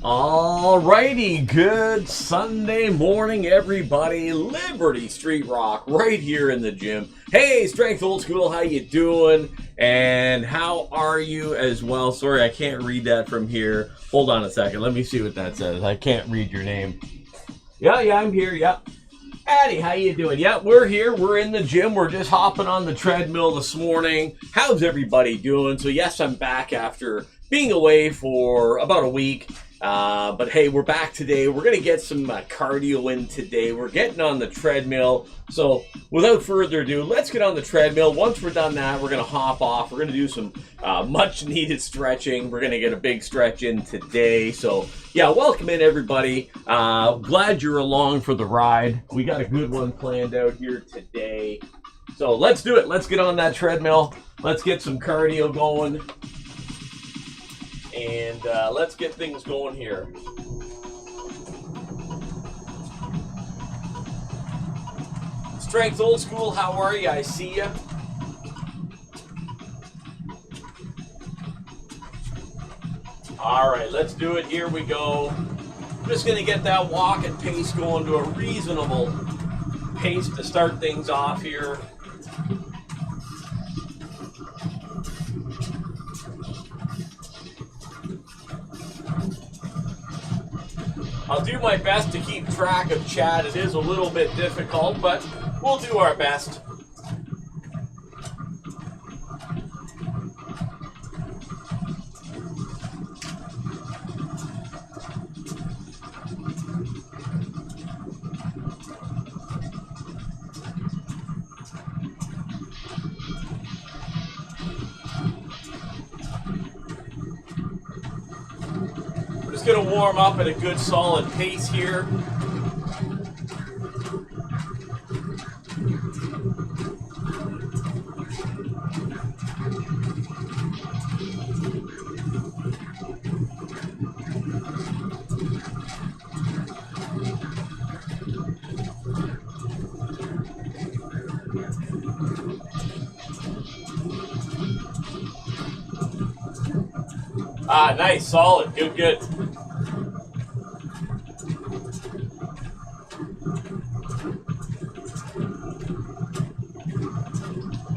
Alrighty, good Sunday morning, everybody. Liberty Street Rock right here in the gym. Hey, Strength Old School, how you doing? And how are you as well? Sorry, I can't read that from here. Hold on a second. Let me see what that says. I can't read your name. Yeah, I'm here. Yep. Addie, how you doing? Yeah, we're here. We're in the gym. We're just hopping on the treadmill this morning. How's everybody doing? So yes, I'm back after being away for about a week. But hey, we're back today. We're going to get some cardio in today. We're getting on the treadmill. So without further ado, let's get on the treadmill. Once we're done that, we're going to hop off. We're going to do some much needed stretching. We're going to get a big stretch in today. So yeah, welcome in everybody. Glad you're along for the ride. We got a good one planned out here today. So let's do it. Let's get on that treadmill. Let's get some cardio going. And let's get things going here. Strength Old School, how are you? I see you. All right, let's do it. Here we go. I'm just going to get that walking pace going to a reasonable pace to start things off here. I'll do my best to keep track of chat. It is a little bit difficult, but we'll do our best. Going to warm up at a good solid pace here. Nice, solid, good.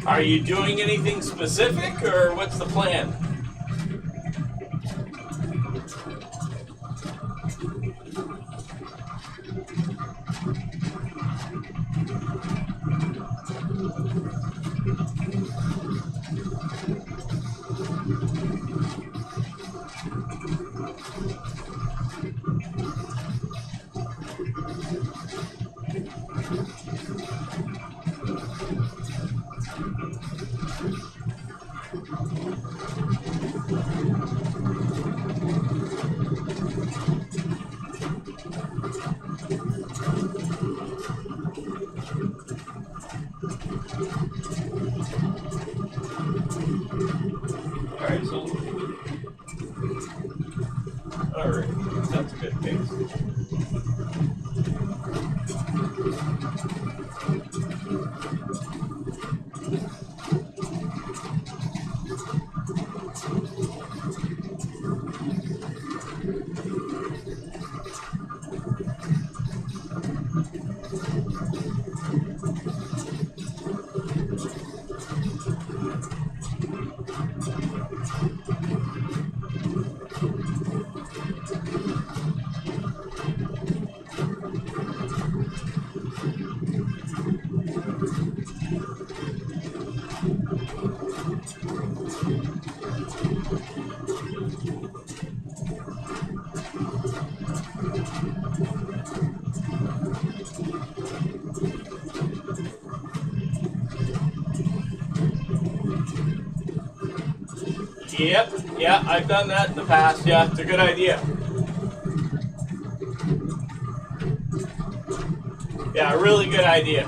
Are you doing anything specific, or what's the plan? Alright, that's a good pace. Yep, yeah, I've done that in the past. Yeah, it's a good idea. Yeah, a really good idea.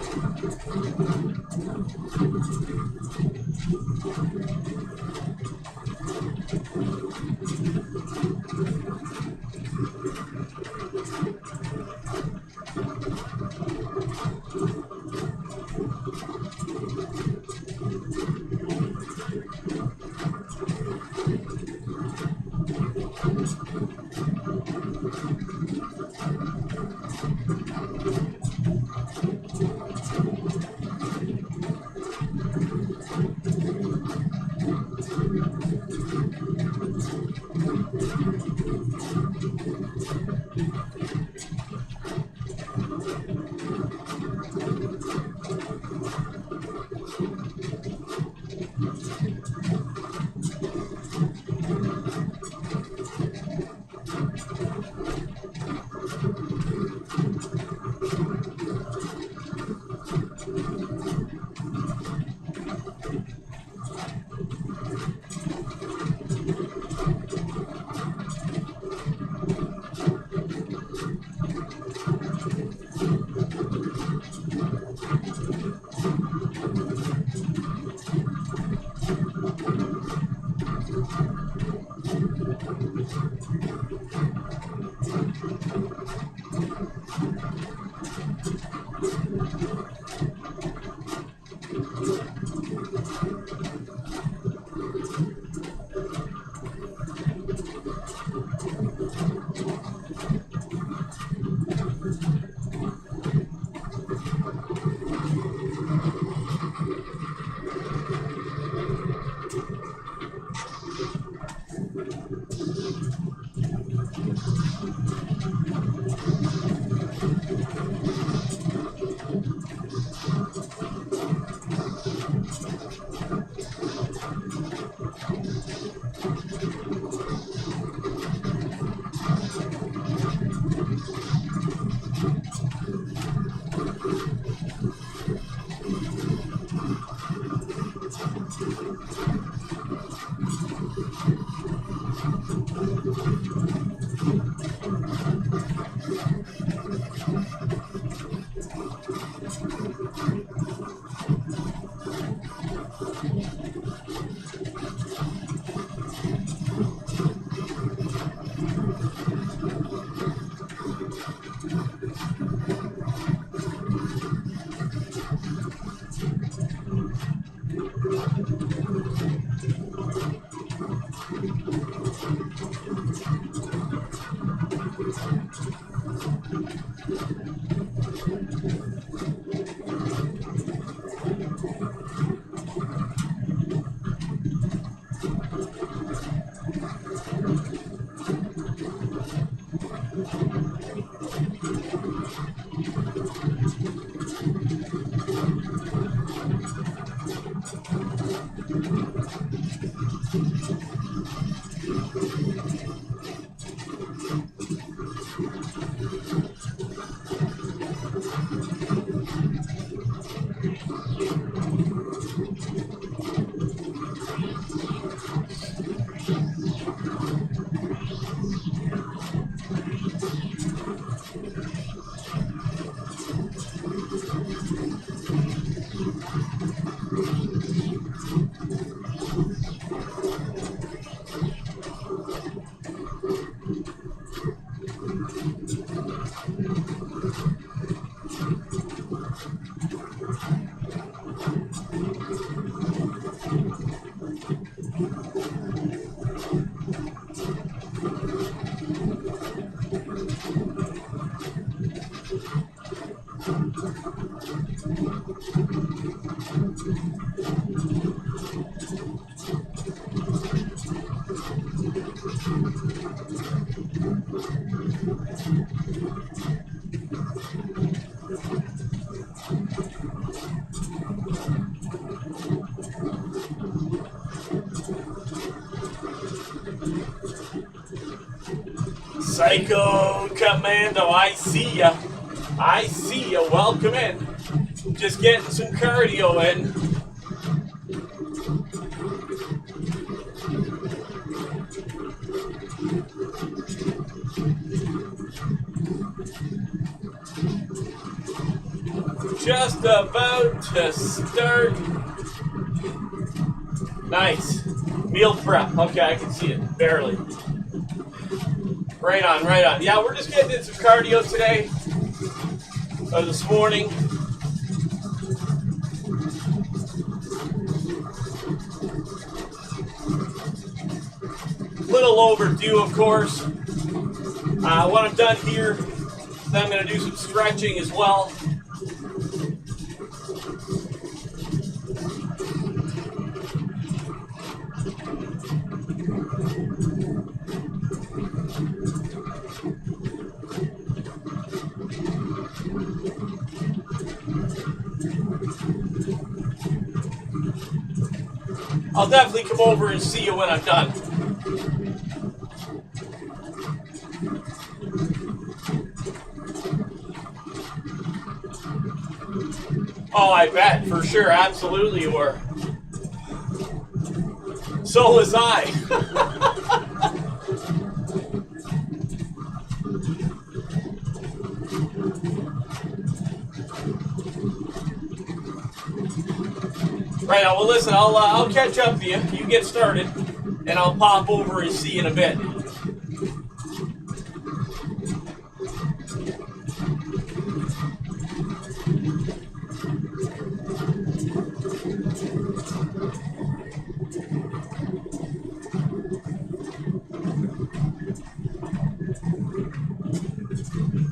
Psycho Commando, I see ya. I see ya. Welcome in. Just getting some cardio in. Just about to start. Nice. Meal prep. Okay, I can see it. Barely. Right on, right on. Yeah, we're just getting in some cardio today. This morning. Little overdue, of course. When I'm done here, then I'm going to do some stretching as well. I'll definitely come over and see you when I'm done. Oh, I bet, for sure, absolutely you were. So was I. Right now, well listen, I'll catch up to you. You get started, and I'll pop over and see you in a bit.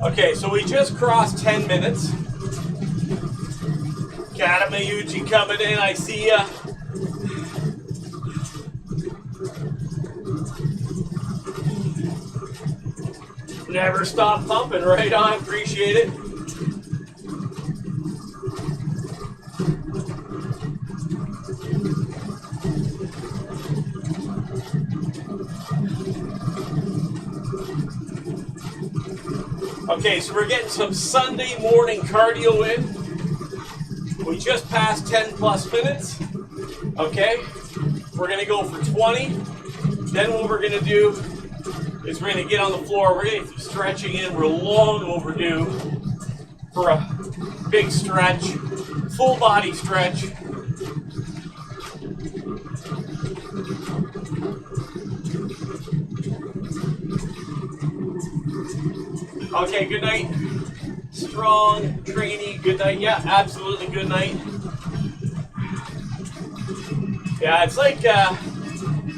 Okay, so we just crossed 10 minutes. Katamayuchi coming in, I see ya. Never stop pumping, right on, appreciate it. Okay, so we're getting some Sunday morning cardio in. We just passed 10 plus minutes. Okay, we're gonna go for 20. Then what we're gonna do is we're gonna get on the floor. We're gonna keep stretching in. We're long overdue for a big stretch, full body stretch. Okay, good night. Strong, trainy, good night. Yeah, absolutely good night. Yeah, it's like, I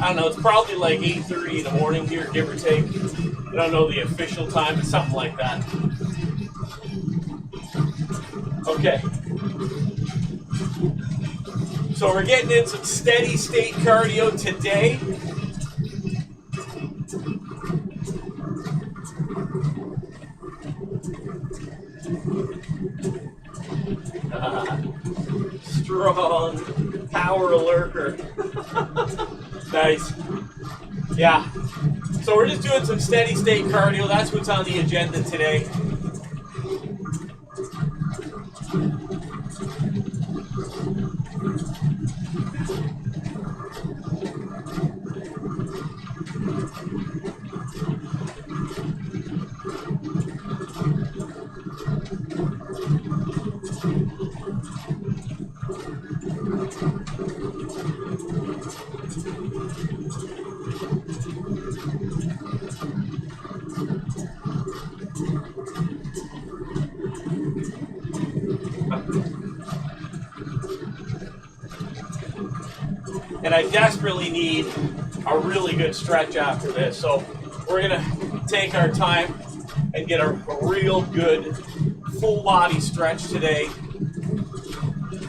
don't know, it's probably like 8:30 in the morning here, give or take. I don't know the official time, but something like that. Okay. So we're getting in some steady state cardio today. Strong power lurker. Nice. Yeah. So we're just doing some steady state cardio. That's what's on the agenda today. And I desperately need a really good stretch after this. So we're gonna take our time and get a real good full body stretch today.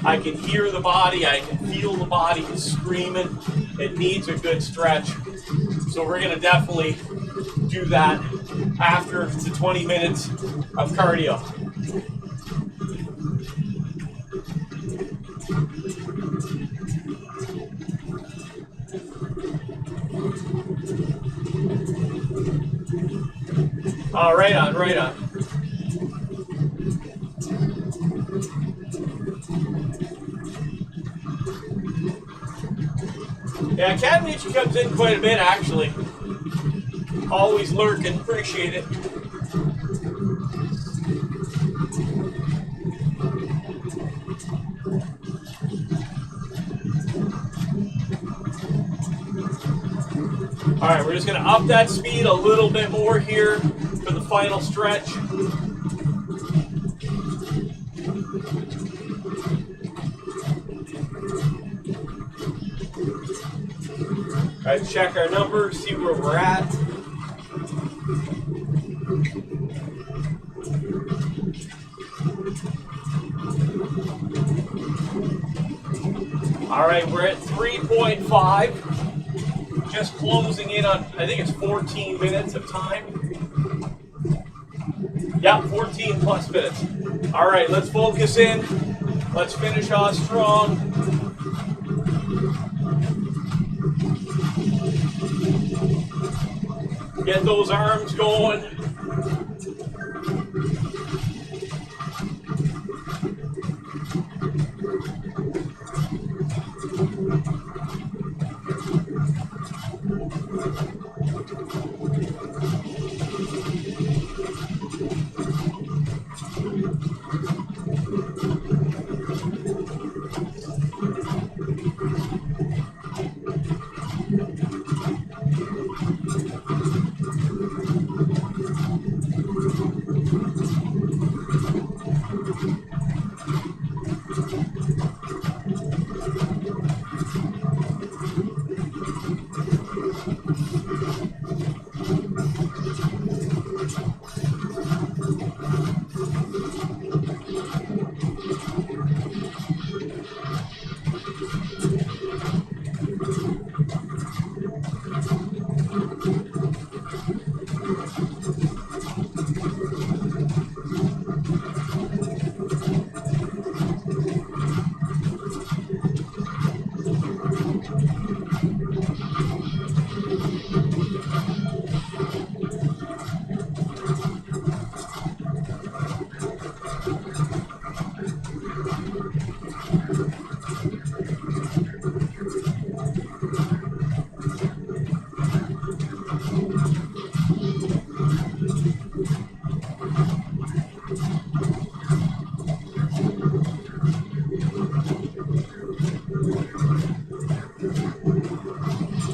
I can hear the body, I can feel the body is screaming. It needs a good stretch. So we're gonna definitely do that after the 20 minutes of cardio. Oh, right on, right on. Yeah, Katamayuchi comes in quite a bit, actually. Always lurking, appreciate it. All right, we're just gonna up that speed a little bit more here for the final stretch. All right, check our numbers, see where we're at. All right, we're at 3.5. Just closing in on, I think it's 14 minutes of time. Yeah, 14 plus minutes. All right, let's focus in. Let's finish off strong. Get those arms going.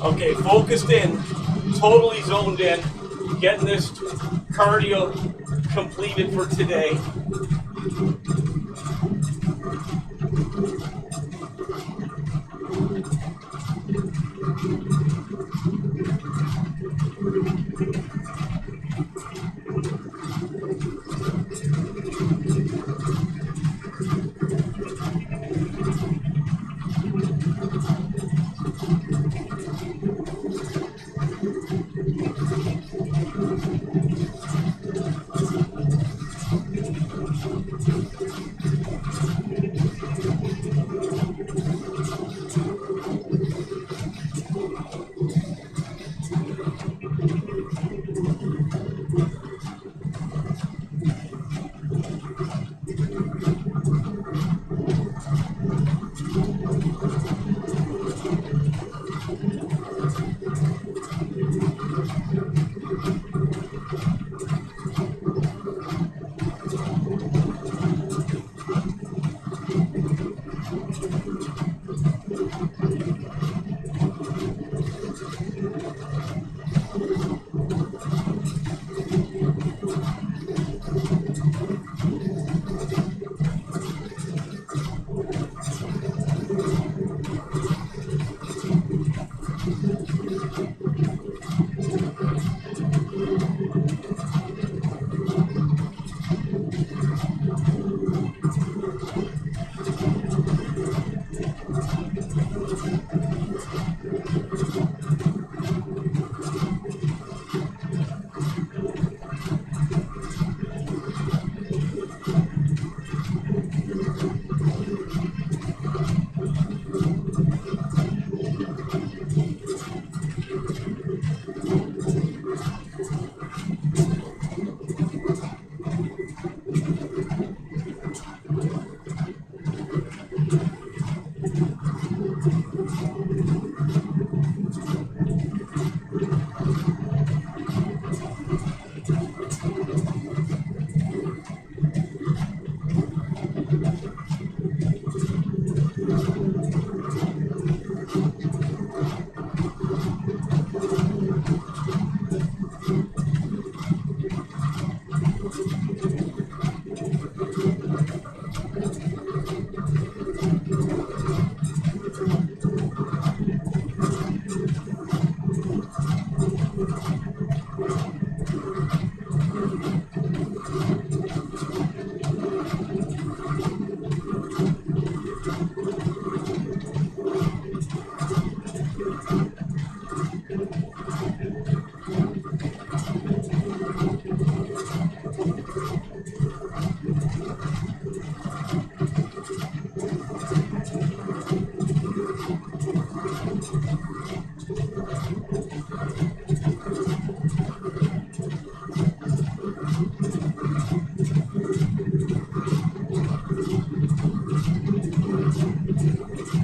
Okay, focused in, totally zoned in, getting this cardio completed for today.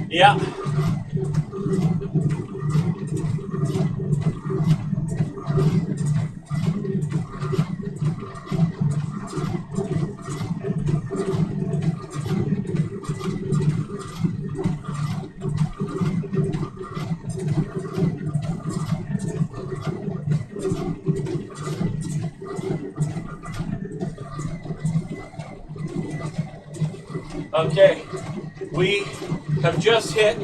Yeah. Okay, we have just hit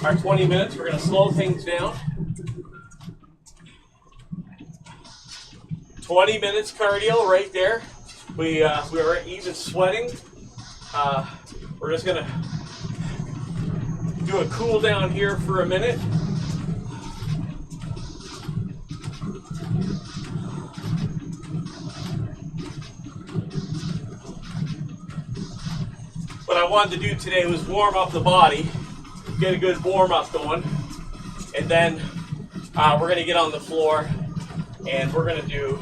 our 20 minutes. We're going to slow things down. 20 minutes cardio right there. We are even sweating. We're just going to do a cool down here for a minute. What I wanted to do today was warm up the body, get a good warm up going, and then we're going to get on the floor and we're going to do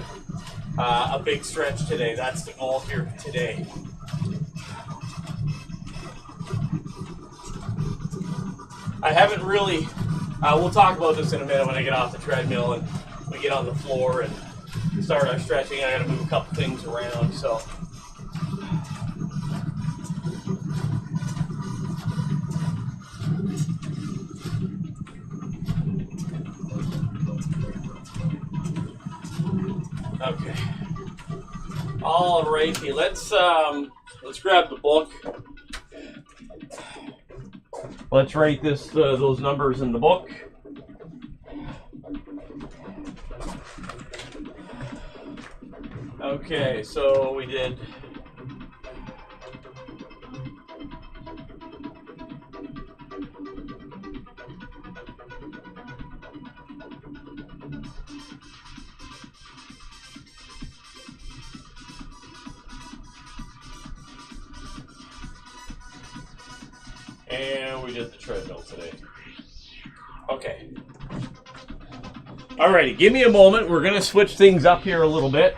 a big stretch today. That's the goal here today. I haven't really, we'll talk about this in a minute when I get off the treadmill and we get on the floor and start our stretching. I got to move a couple things around, so. Okay. All righty. Let's grab the book. Let's write those numbers in the book. Okay, so we did. And we did the treadmill today. Okay. Alrighty, give me a moment. We're going to switch things up here a little bit.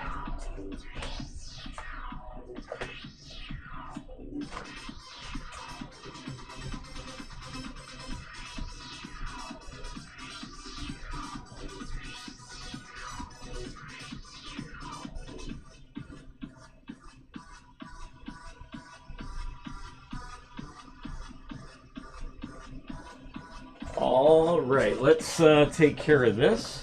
All right, let's take care of this.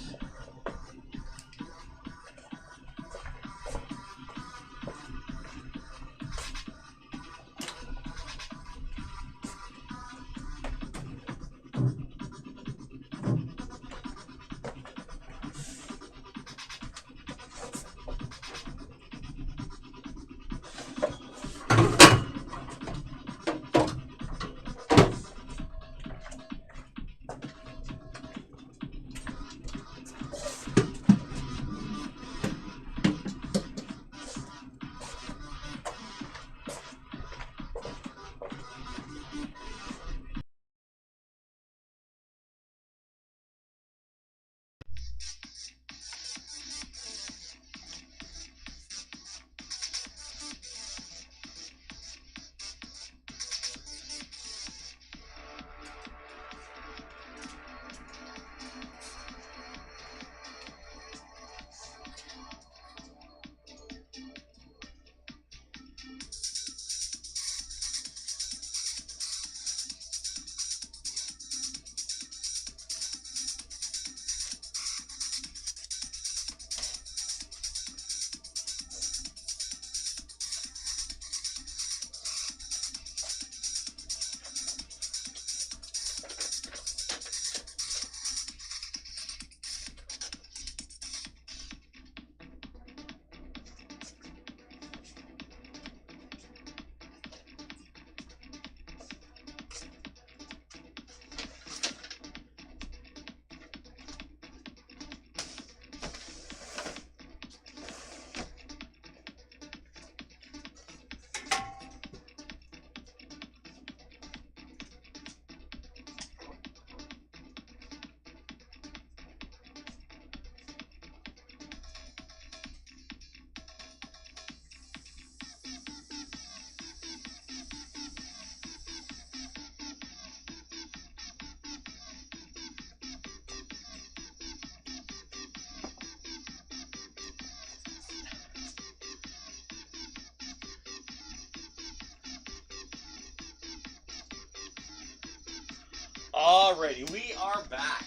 Alrighty, we are back.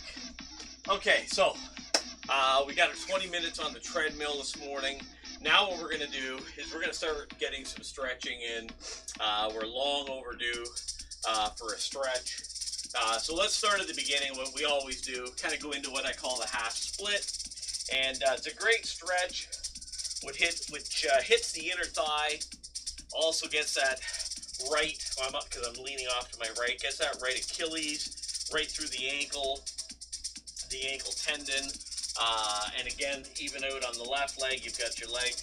Okay, so we got our 20 minutes on the treadmill this morning. Now what we're going to do is we're going to start getting some stretching in. We're long overdue for a stretch. So let's start at the beginning, what we always do, kind of go into what I call the half split. And it's a great stretch which hits the inner thigh, also gets that right, because I'm leaning off to my right, gets that right Achilles, right through the ankle tendon, and again, even out on the left leg, you've got your leg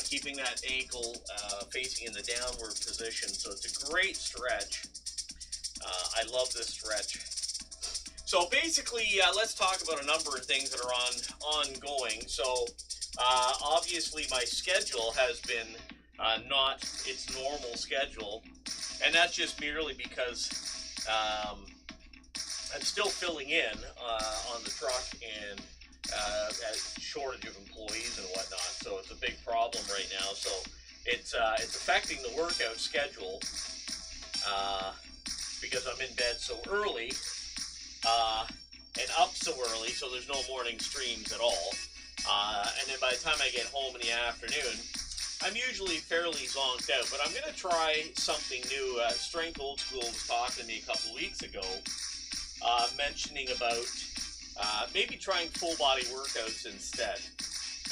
keeping that ankle facing in the downward position. So it's a great stretch. I love this stretch. So basically, let's talk about a number of things that are ongoing. So obviously, my schedule has been not its normal schedule, and that's just merely because I'm still filling in on the truck and as shortage of employees and whatnot. So it's a big problem right now. So it's affecting the workout schedule because I'm in bed so early and up so early, so there's no morning streams at all. And then by the time I get home in the afternoon, I'm usually fairly zonked out, but I'm going to try something new. Strength Old School was talking to me a couple weeks ago, mentioning about maybe trying full body workouts instead.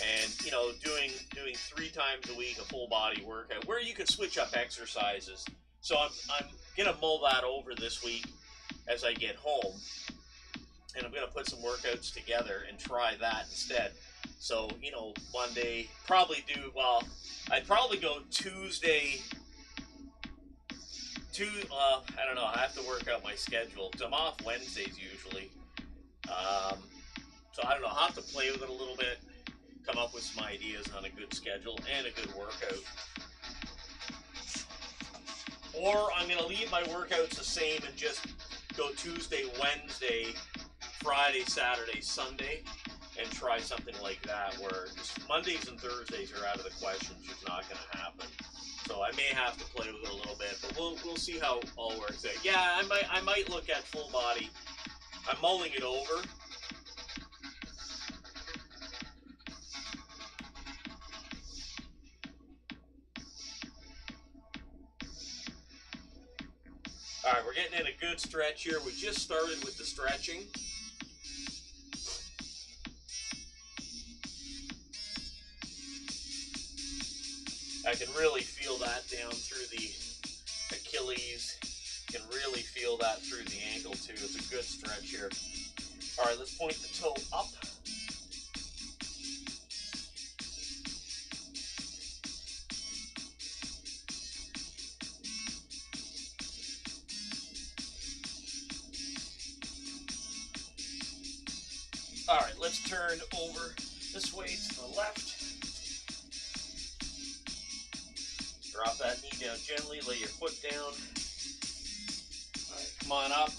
And, you know, doing 3 times a week a full body workout where you could switch up exercises. So I'm going to mull that over this week as I get home. And I'm going to put some workouts together and try that instead. So, you know, Monday, I'd probably go Tuesday, I don't know, I have to work out my schedule, because I'm off Wednesdays usually. So I don't know, I'll have to play with it a little bit, come up with some ideas on a good schedule and a good workout. Or I'm going to leave my workouts the same and just go Tuesday, Wednesday, Friday, Saturday, Sunday, and try something like that, where just Mondays and Thursdays are out of the question. It's just not going to happen. So I may have to play with it a little bit, but we'll see how it all works out. Yeah, I might look at full body. I'm mulling it over. All right, we're getting in a good stretch here. We just started with the stretching. I can really feel that down through the Achilles. You can really feel that through the ankle too. It's a good stretch here. All right, let's point the toe up. All right, let's turn over this way to the left. Drop that knee down gently, lay your foot down. All right, come on up.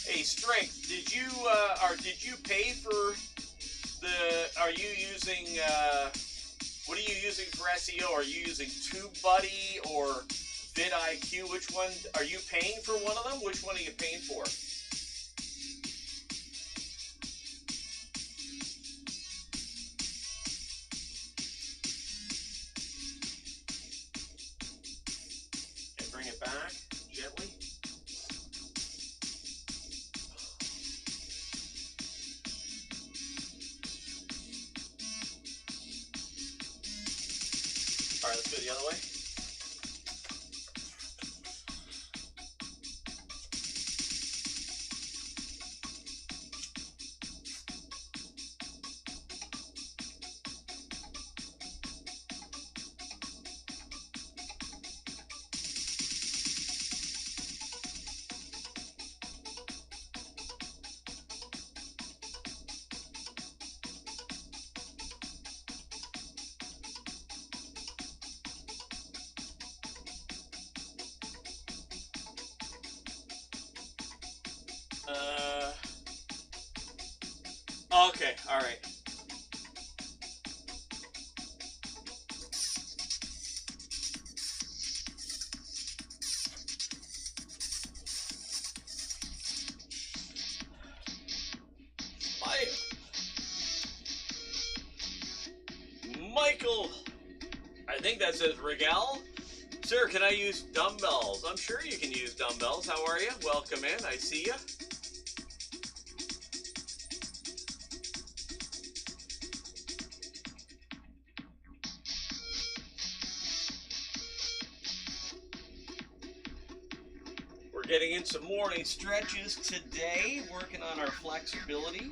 Hey, Strength, did you pay for are you using, what are you using for SEO? Are you using TubeBuddy or vidIQ? Which one, are you paying for one of them? Which one are you paying for? And bring it back gently. All right, let's go the other way. Okay, all right. Michael, I think that says Regal. Sir, can I use dumbbells? I'm sure you can use dumbbells. How are you? Welcome in. I see you. We're getting in some morning stretches today, working on our flexibility.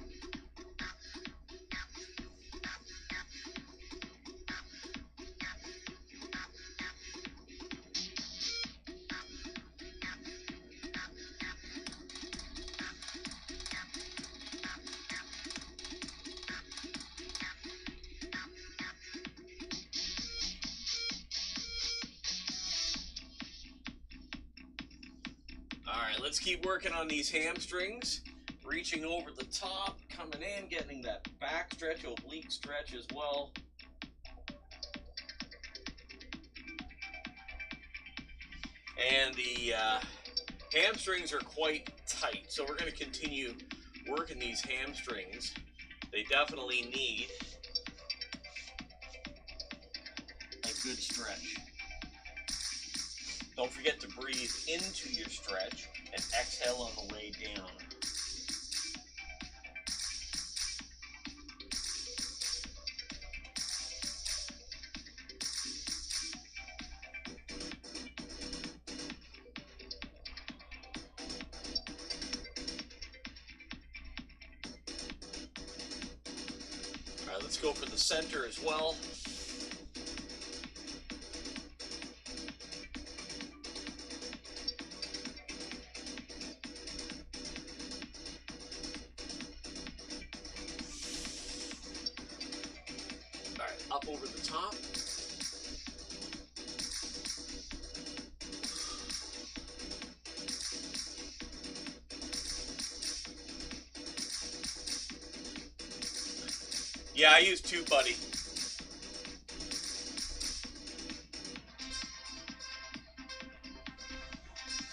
All right, let's keep working on these hamstrings. Reaching over the top, coming in, getting that back stretch, oblique stretch as well. And the hamstrings are quite tight, so we're going to continue working these hamstrings. They definitely need a good stretch. Don't forget to breathe into your stretch and exhale on the way down. All right, let's go for the center as well. All right, up over the top. Yeah, I use two, buddy.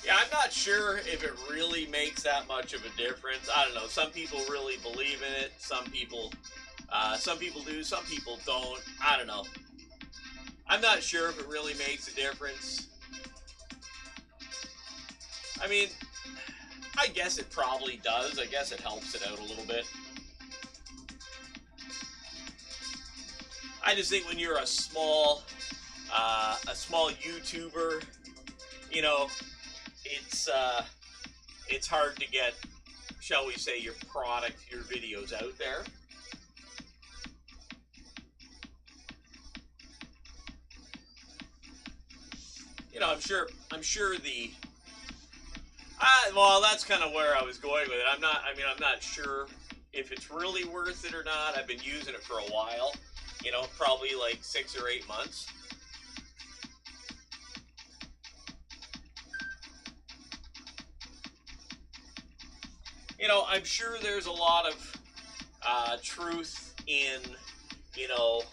Yeah, I'm not sure if it really makes that much of a difference. I don't know. Some people really believe in it. Some people do. Some people don't. I don't know. I'm not sure if it really makes a difference. I mean, I guess it probably does. I guess it helps it out a little bit. I just think when you're a small YouTuber, you know, it's hard to get, shall we say, your product, your videos out there. You know, I'm sure the. Well, that's kind of where I was going with it. I'm not sure if it's really worth it or not. I've been using it for a while. You know, probably like 6 or 8 months. You know, I'm sure there's a lot of truth in, you know,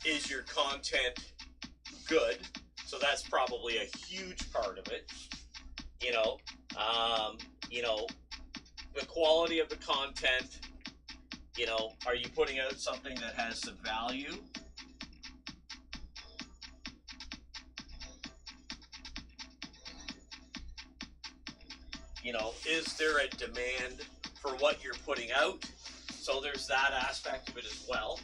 is your content good? So that's probably a huge part of it. You know, the quality of the content. You know, are you putting out something that has some value? You know, is there a demand for what you're putting out? So there's that aspect of it as well.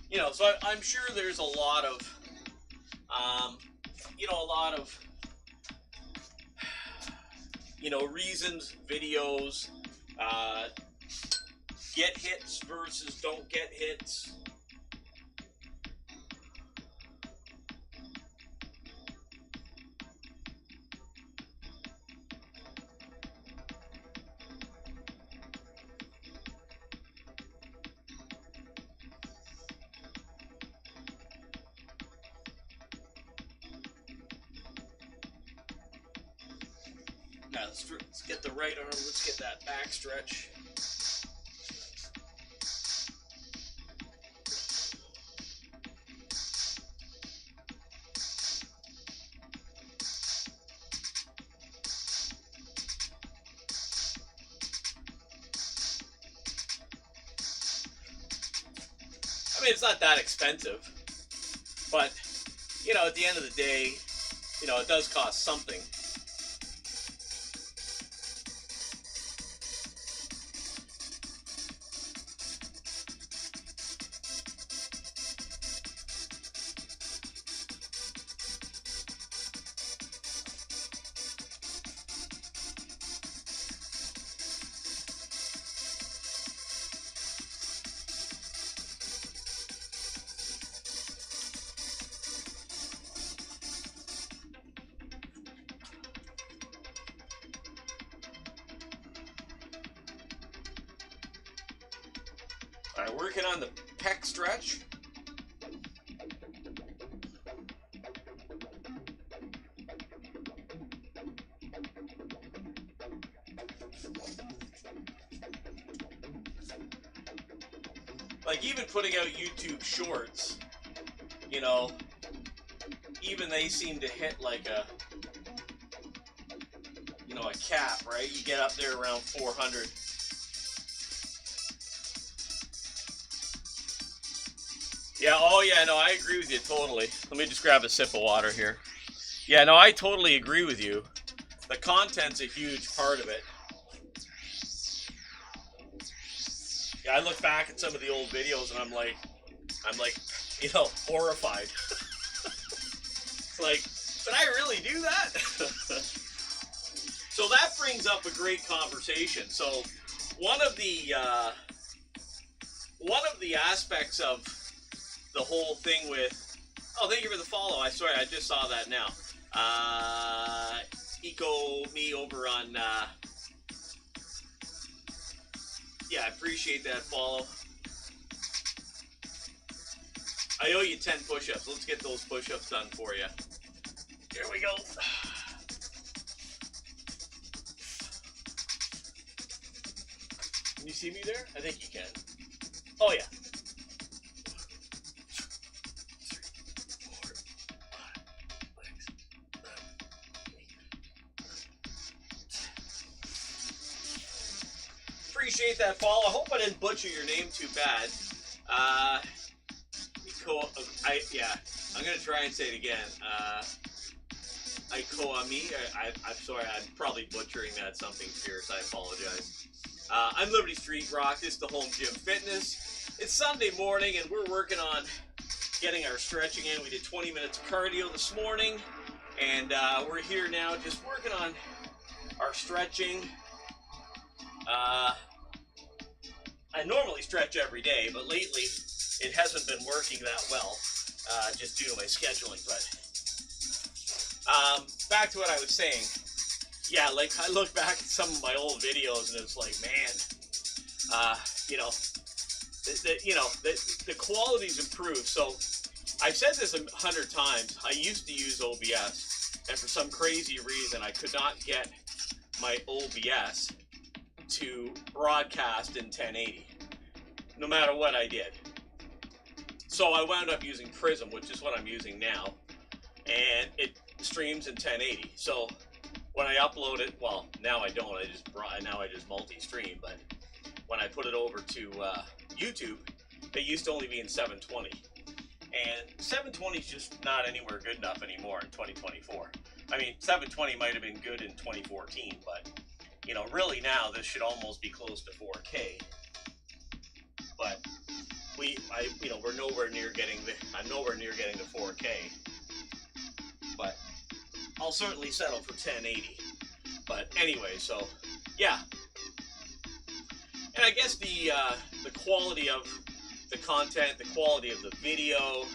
You know, so I'm sure there's a lot of, reasons, videos, get hits versus don't get hits. yeah, let's get the right arm. Let's get that back stretch. I mean, it's not that expensive, but, you know, at the end of the day, you know, it does cost something. All right, working on the pec stretch. Like, even putting out YouTube shorts, you know, even they seem to hit like a, you know, a cap, right? You get up there around 400. Yeah, oh yeah, no, I agree with you totally. Let me just grab a sip of water here. Yeah, no, I totally agree with you. The content's a huge part of it. Yeah, I look back at some of the old videos and I'm like, you know, horrified. It's like, did I really do that? So that brings up a great conversation. So one of the aspects of the whole thing with, oh, thank you for the follow. I just saw that now. Eco me over on, yeah, I appreciate that follow. I owe you 10 push-ups. Let's get those push-ups done for you. Here we go. Can you see me there? I think you can. Oh, yeah. Appreciate that follow. I hope I didn't butcher your name too bad. I'm gonna try and say it again. I'm sorry, I'm probably butchering that, something fierce. I apologize. I'm Liberty Street Rock. This is the Home Gym Fitness. It's Sunday morning, and we're working on getting our stretching in. We did 20 minutes of cardio this morning, and we're here now just working on our stretching. I normally stretch every day, but lately it hasn't been working that well, just due to my scheduling. But back to what I was saying. Yeah, like, I look back at some of my old videos and it's like, man, you know, the quality's improved. So I've said this 100 times. I used to use OBS, and for some crazy reason, I could not get my OBS to broadcast in 1080, no matter what I did. So I wound up using Prism, which is what I'm using now, and it streams in 1080. So when I upload it, well, now I don't. Now I just multi-stream. But when I put it over to YouTube, it used to only be in 720, and 720 is just not anywhere good enough anymore in 2024. I mean, 720 might have been good in 2014, but you know, really now this should almost be close to 4K. But we're nowhere near getting I'm nowhere near getting to 4K. But I'll certainly settle for 1080. But anyway, so yeah. And I guess the quality of the content, the quality of the video,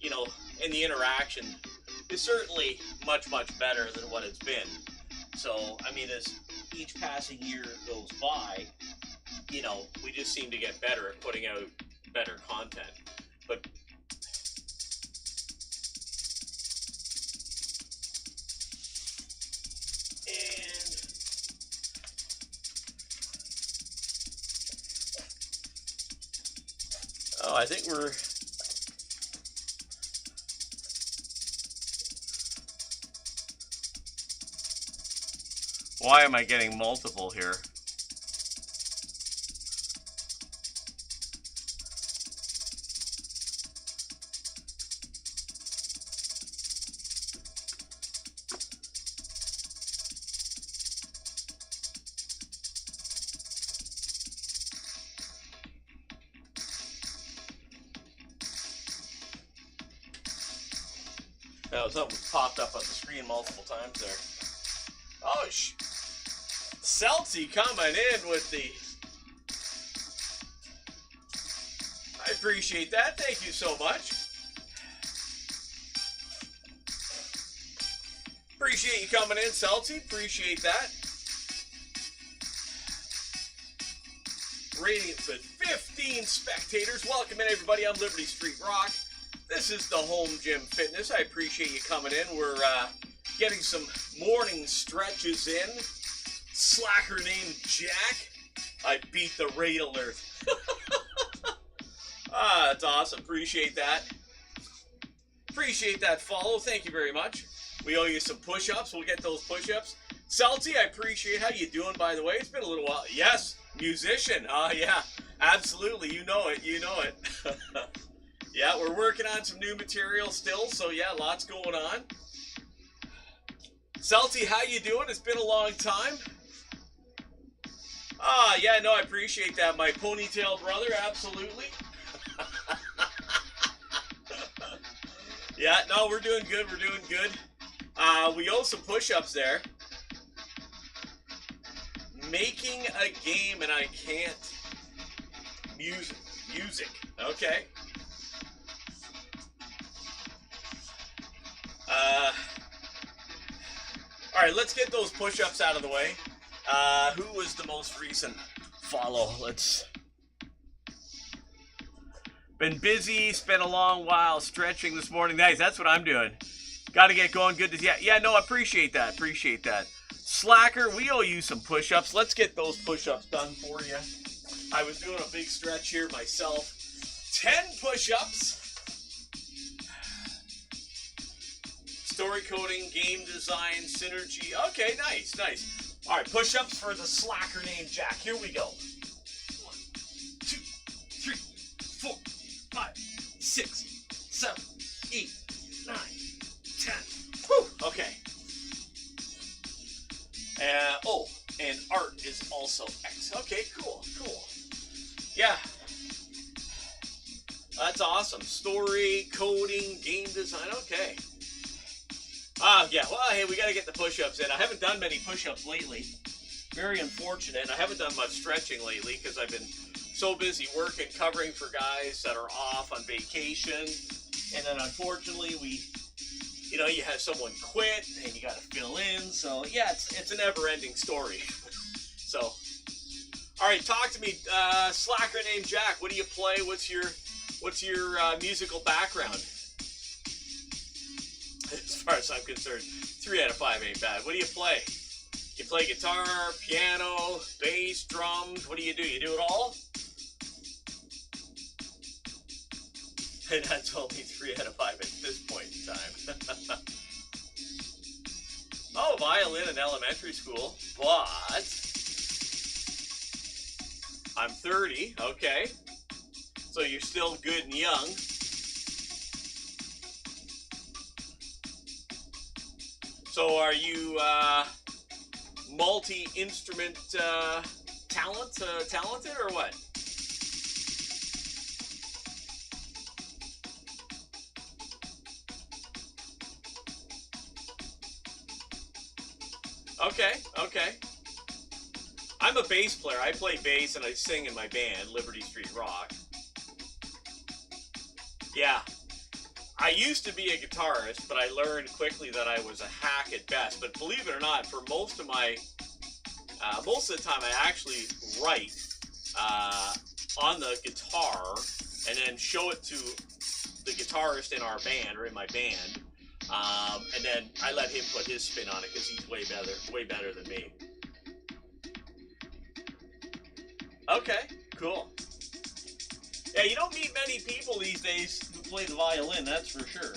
you know, and the interaction is certainly much, much better than what it's been. So, I mean, as each passing year goes by, you know, we just seem to get better at putting out better content. But and I think we're... Why am I getting multiple here? No, something popped up on the screen multiple times there. Oh, Celtsy coming in with the... I appreciate that. Thank you so much. Appreciate you coming in, Celtsy. Appreciate that. Radiant with 15 spectators. Welcome in, everybody. I'm Liberty Street Rock. This is the Home Gym Fitness. I appreciate you coming in. We're getting some morning stretches in. Slacker named Jack. I beat the raid alert. That's awesome. Appreciate that. Appreciate that follow. Thank you very much. We owe you some push-ups. We'll get those push-ups. Celty, I appreciate how you doing, by the way. It's been a little while. Yes, musician. Yeah, absolutely. You know it. You know it. Yeah, we're working on some new material still, so yeah, lots going on. Celty, how you doing? It's been a long time. Yeah, no, I appreciate that. My ponytail brother, absolutely. Yeah, no, we're doing good. We're doing good. We owe some push-ups there. Making a game and I can't. Music. Okay. All right, let's get those push-ups out of the way. Who was the most recent follow? Been busy, spent a long while stretching this morning. Nice, that's what I'm doing. Got to get going. Good to yeah, no, appreciate that. Appreciate that. Slacker, we owe you some push-ups. Let's get those push-ups done for you. I was doing a big stretch here myself. 10 push-ups. Story coding, game design, synergy. Okay, nice, nice. All right, push-ups for the slacker named Jack. Here we go. 1, 2, 3, 4, 5, 6, 7, 8, 9, 10. Whew, okay. Oh, and art is also X. Okay, cool, cool. Yeah. That's awesome. Story, coding, game design. Okay. Yeah, well, hey, we got to get the push-ups in. I haven't done many push-ups lately. Very unfortunate. I haven't done much stretching lately because I've been so busy working, covering for guys that are off on vacation. And then, unfortunately, you have someone quit and you got to fill in. So, yeah, it's a never-ending story. So, all right, talk to me. Slacker named Jack, what do you play? What's your musical background? As far as I'm concerned, 3 out of 5 ain't bad. What do you play? You play guitar, piano, bass, drums. What do? You do it all? And that's only 3 out of 5 at this point in time. Oh, violin in elementary school. But I'm 30. Okay. So you're still good and young. So are you multi-instrument talented or what? Okay, okay. I'm a bass player. I play bass and I sing in my band, Liberty Street Rock. Yeah. I used to be a guitarist, but I learned quickly that I was a hack at best. But believe it or not, for most of the time I actually write on the guitar and then show it to the guitarist in our band or in my band. And then I let him put his spin on it because he's way better than me. Okay, cool. Yeah, you don't meet many people these days who play the violin, that's for sure.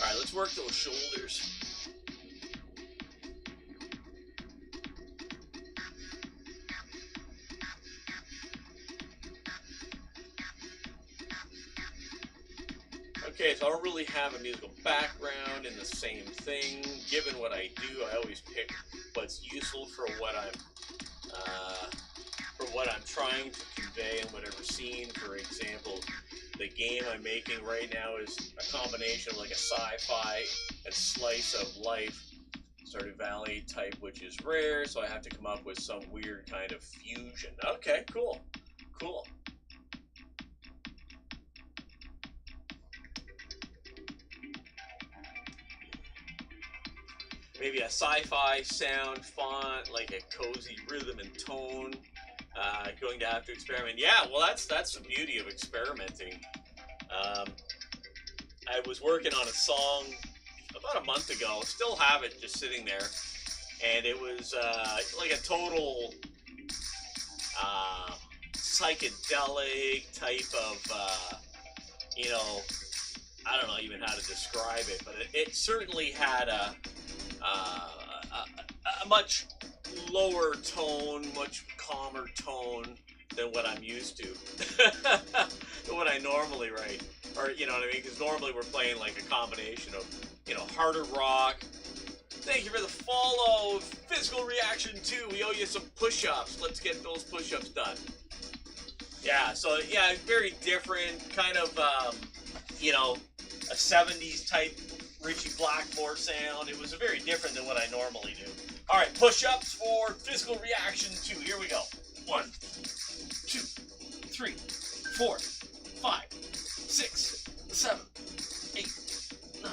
All right, let's work those shoulders. Okay, so I don't really have a musical background in the same thing. Given what I do, I always pick what's useful for what I'm trying to convey in whatever scene. For example, the game I'm making right now is a combination of like a sci-fi and slice of life Stardew Valley type, which is rare, so I have to come up with some weird kind of fusion. Okay, cool. Cool. Maybe a sci-fi sound font, like a cozy rhythm and tone. Going to have to experiment. Yeah, well, that's the beauty of experimenting. I was working on a song about a month ago. Still have it just sitting there, and it was like a total psychedelic type of, you know, I don't know even how to describe it, but it certainly had a much lower tone, much calmer tone than what I'm used to, than what I normally write, or you know what I mean? Because normally we're playing like a combination of, you know, harder rock. Thank you for the follow, Physical Reaction 2. We owe you some push-ups. Let's get those push-ups done. Yeah, so yeah, very different kind of, you know, a 70s type Richie Blackmore sound. It was very different than what I normally do. All right, push-ups for Physical Reaction 2. Here we go. 1, 2, 3, 4, 5, 6, 7, 8, 9,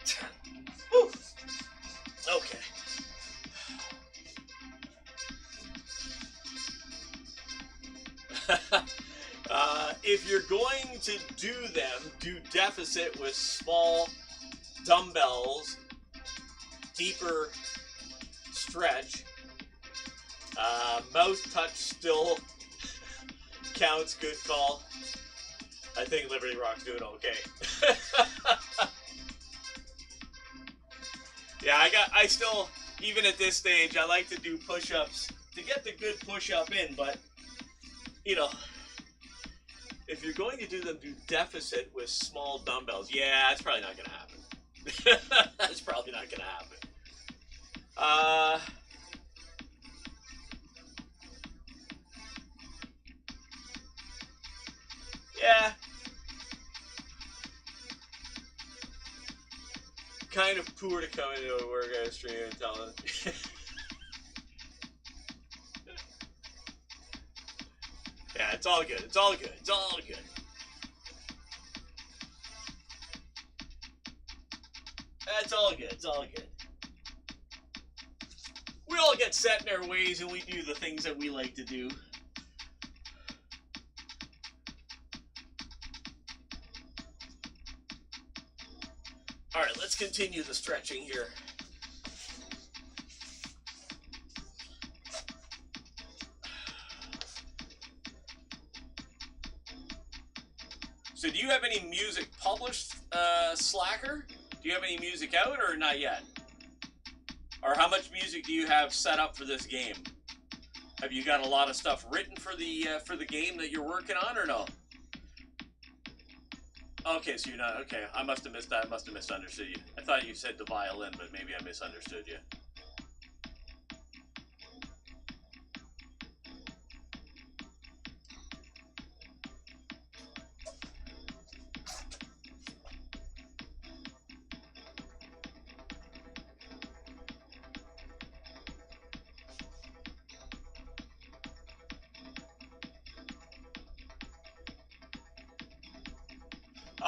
10. Woo. Okay. If you're going to do them, do deficit with small dumbbells, deeper stretch. Mouse touch still counts. Good call. I think Liberty Rock's doing okay. Yeah, I still, even at this stage, I like to do push-ups to get the good push-up in, but, you know, if you're going to do them, do deficit with small dumbbells. Yeah, that's probably not going to happen. That's probably not going to happen. Yeah. Kind of poor to come into a workout stream and tell them. Yeah, it's all good. It's all good. It's all good. It's all good. It's all good. We all get set in our ways and we do the things that we like to do. All right, let's continue the stretching here. So do you have any music published, Slacker? Do you have any music out or not yet? Or how much music do you have set up for this game? Have you got a lot of stuff written for the game that you're working on or no? Okay, so you're not, okay, I must have missed that. I must have misunderstood you. I thought you said the violin, but maybe I misunderstood you.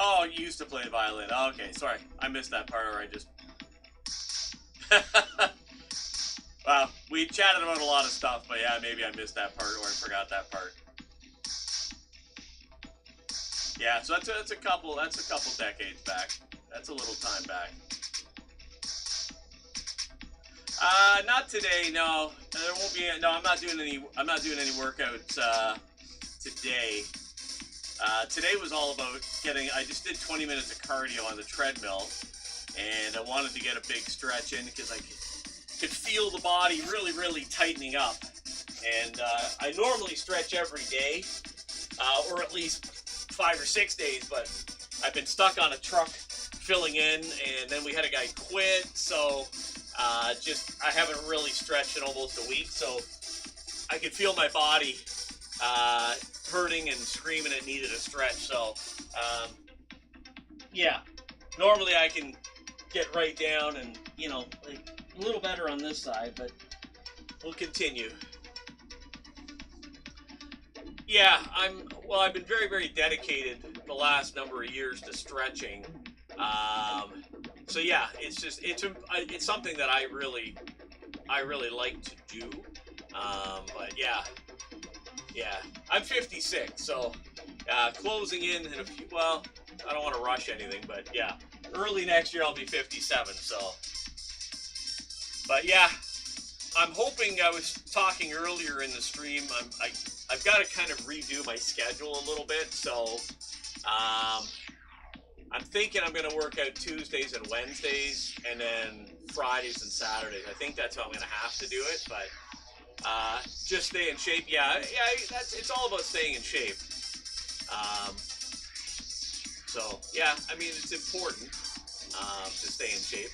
Oh, you used to play the violin. Oh, okay, sorry. I missed that part, or I just... Wow, we chatted about a lot of stuff, but yeah, maybe I missed that part, or I forgot that part. Yeah, so that's a couple decades back. That's a little time back. Not today. No, there won't be. No, I'm not doing any. I'm not doing any workouts today. Today was all about getting. I just did 20 minutes of cardio on the treadmill, and I wanted to get a big stretch in because I could feel the body really, really tightening up. And I normally stretch every day, or at least 5 or 6 days, but I've been stuck on a truck filling in, and then we had a guy quit, so I haven't really stretched in almost a week, so I could feel my body hurting and screaming it needed a stretch. So yeah, normally I can get right down and, you know, like a little better on this side, but we'll continue. Yeah, I've been very, very dedicated the last number of years to stretching. So yeah, it's something that I really like to do. But yeah, I'm 56, so closing in a few. Well, I don't want to rush anything, but yeah, early next year I'll be 57. So, but yeah, I'm hoping. I was talking earlier in the stream. I've got to kind of redo my schedule a little bit. So, I'm thinking I'm going to work out Tuesdays and Wednesdays, and then Fridays and Saturdays. I think that's how I'm going to have to do it, but just stay in shape. Yeah, it's all about staying in shape. So, yeah, I mean, it's important to stay in shape.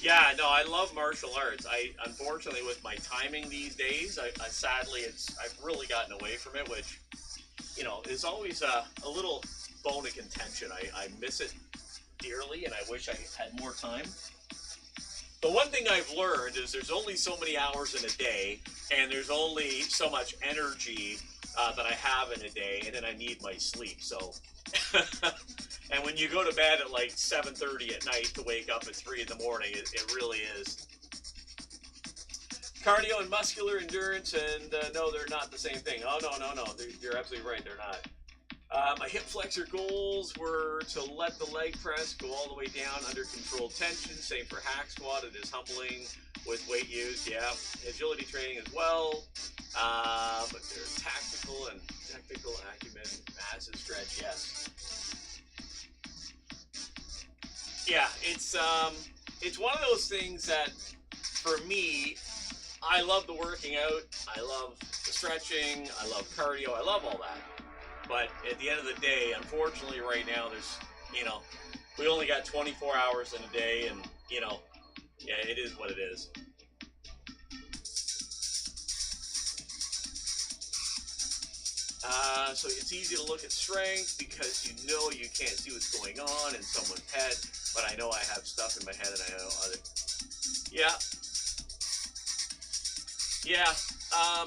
Yeah, no, I love martial arts. Unfortunately, with my timing these days, sadly, I've really gotten away from it, which, you know, is always a little bone of contention. I miss it dearly, and I wish I had more time. The one thing I've learned is there's only so many hours in a day, and there's only so much energy that I have in a day, and then I need my sleep. So, and when you go to bed at like 7:30 at night to wake up at 3 in the morning, it really is. Cardio and muscular endurance, and no, they're not the same thing. Oh, no. You're absolutely right. They're not. My hip flexor goals were to let the leg press go all the way down under controlled tension. Same for hack squat. It is humbling with weight used. Yeah. Agility training as well. But there's tactical and technical acumen, massive stretch. Yes. Yeah. It's one of those things that, for me, I love the working out. I love the stretching. I love cardio. I love all that. But at the end of the day, unfortunately, right now, we only got 24 hours in a day, and, yeah, it is what it is. So it's easy to look at strength because you know you can't see what's going on in someone's head, but I know I have stuff in my head, and I know other. Yeah. Yeah.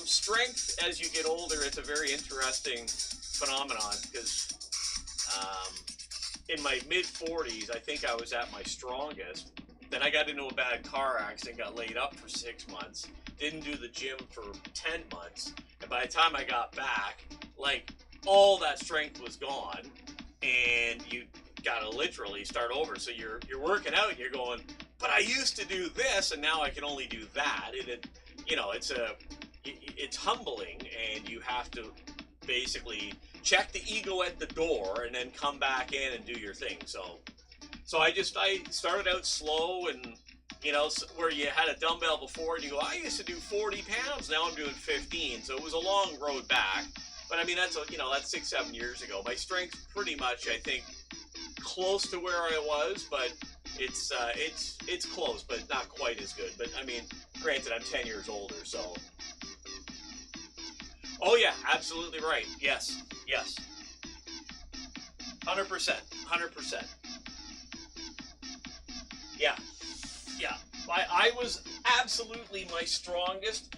Strength, as you get older, it's a very interesting phenomenon, because in my mid-40s, I think I was at my strongest. Then I got into a bad car accident, got laid up for 6 months, didn't do the gym for 10 months, and by the time I got back, like, all that strength was gone, and you gotta literally start over. So you're working out, and you're going, but I used to do this, and now I can only do that. And it's humbling, and you have to basically check the ego at the door and then come back in and do your thing. So I started out slow, and where you had a dumbbell before and you go, I used to do 40 pounds, now I'm doing 15. So it was a long road back, but I mean, that's 6-7 years ago. My strength's pretty much, I think, close to where I was, but it's close, but not quite as good. But I mean, granted, I'm 10 years older, so. Oh yeah, absolutely right. Yes. 100%. Yeah. I was absolutely my strongest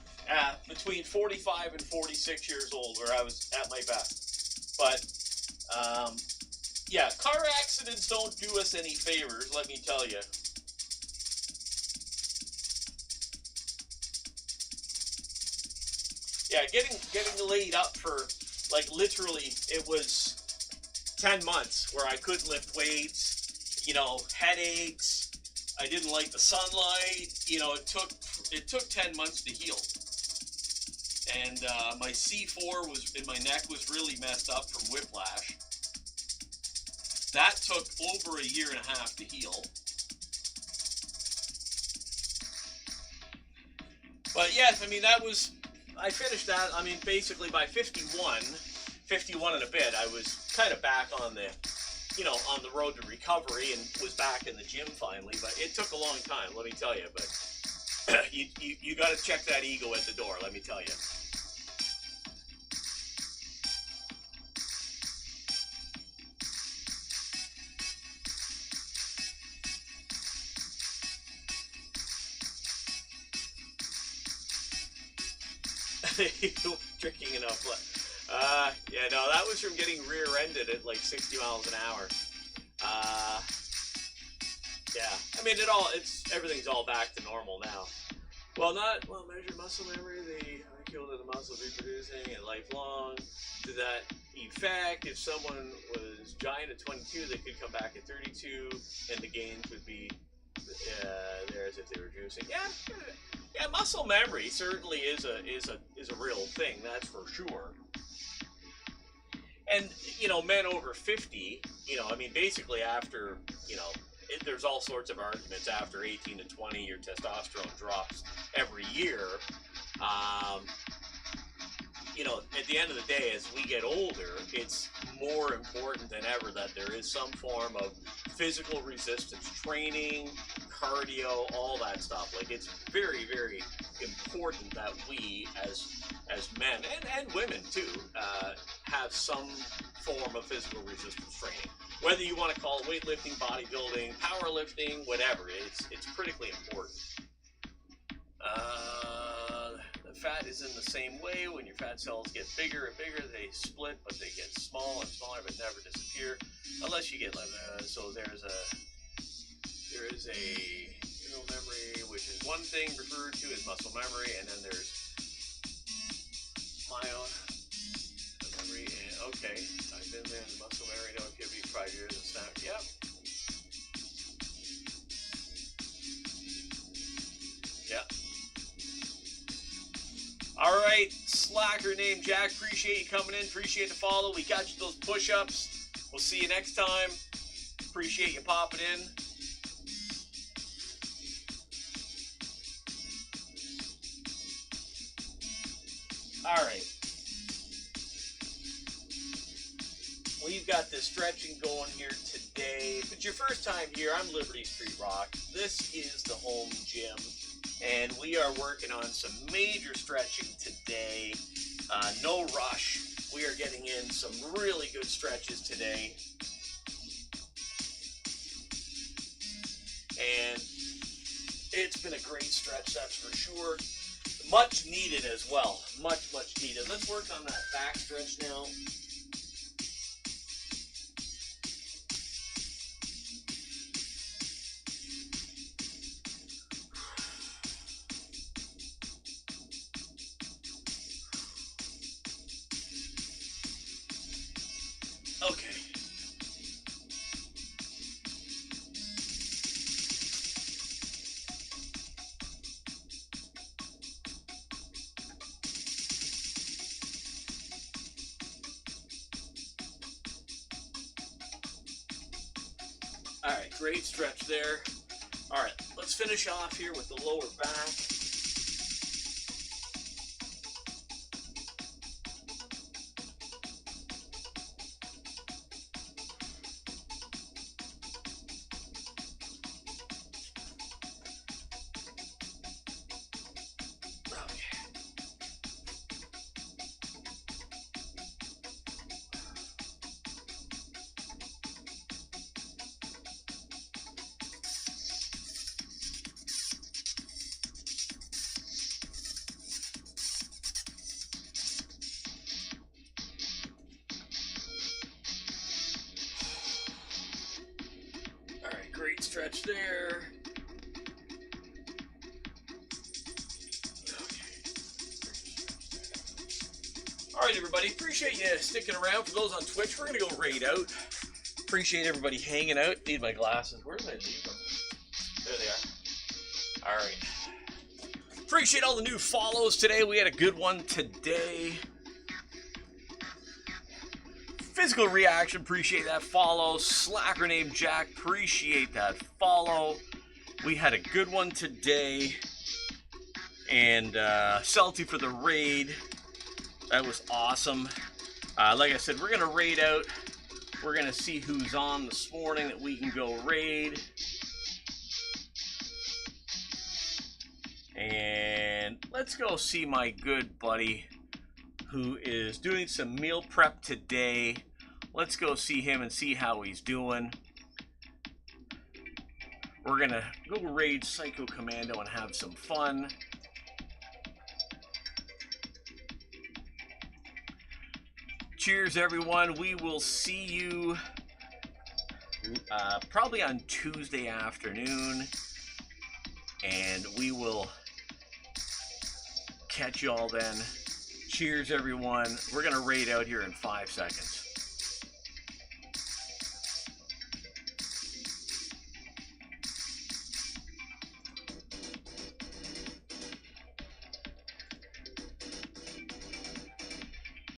between 45 and 46 years old, where I was at my best. But yeah, car accidents don't do us any favors, let me tell you. Yeah, getting laid up for, like, literally, it was 10 months where I couldn't lift weights, headaches, I didn't like the sunlight. You know, it took 10 months to heal. And my C4 was in my neck was really messed up from whiplash. That took over a year and a half to heal. But yes, I mean, I finished that. I mean, basically by 51 and a bit, I was kind of back on the, you know, on the road to recovery and was back in the gym finally. But it took a long time, let me tell you. But you got to check that ego at the door, let me tell you. Drinking enough blood. Yeah, no, that was from getting rear-ended at like 60 miles an hour. Yeah, I mean, everything's all back to normal now. Measure muscle memory, the molecule of the muscle reproducing and lifelong. To that effect, if someone was giant at 22, they could come back at 32, and the gains would be there as if they were juicing. Yeah, muscle memory certainly is a real thing, that's for sure. And you know, men over 50, you know, I mean, basically after, you know, there's all sorts of arguments. After 18 to 20, your testosterone drops every year. You know, at the end of the day, as we get older, it's more important than ever that there is some form of physical resistance training, cardio, all that stuff. Like, it's very, very important that we, as men and women too, have some form of physical resistance training. Whether you want to call it weightlifting, bodybuilding, powerlifting, whatever, it's critically important. The fat is in the same way. When your fat cells get bigger and bigger, they split, but they get smaller and smaller, but never disappear, unless you get so there is a neural memory, which is one thing referred to as muscle memory, and then there's memory. And okay, I've been there. The muscle memory don't give you 5 years and snap. Yep. Yeah. All right, slacker named Jack, appreciate you coming in, appreciate the follow. We got you those push-ups. We'll see you next time. Appreciate you popping in. All right. We've got this stretching going here today. If it's your first time here, I'm Liberty Street Rock. This is the home gym. And we are working on some major stretching today. No rush. We are getting in some really good stretches today. And it's been a great stretch, that's for sure. Much needed as well. Much needed. Let's work on that back stretch now. Okay. All right, great stretch there. All right, let's finish off here with the lower back. Great stretch there. Okay. All right, everybody. Appreciate you sticking around. For those on Twitch, we're going to go right out. Appreciate everybody hanging out. Need my glasses. Where did I leave them? There they are. All right. Appreciate all the new follows today. We had a good one today. Physical Reaction, appreciate that follow. Slacker named Jack, appreciate that follow. We had a good one today. And Salty for the raid. That was awesome. Like I said, we're going to raid out. We're going to see who's on this morning that we can go raid. And let's go see my good buddy who is doing some meal prep today. Let's go see him and see how he's doing. We're going to go raid Psycho Commando and have some fun. Cheers, everyone. We will see you probably on Tuesday afternoon. And we will catch you all then. Cheers, everyone. We're going to raid out here in 5 seconds.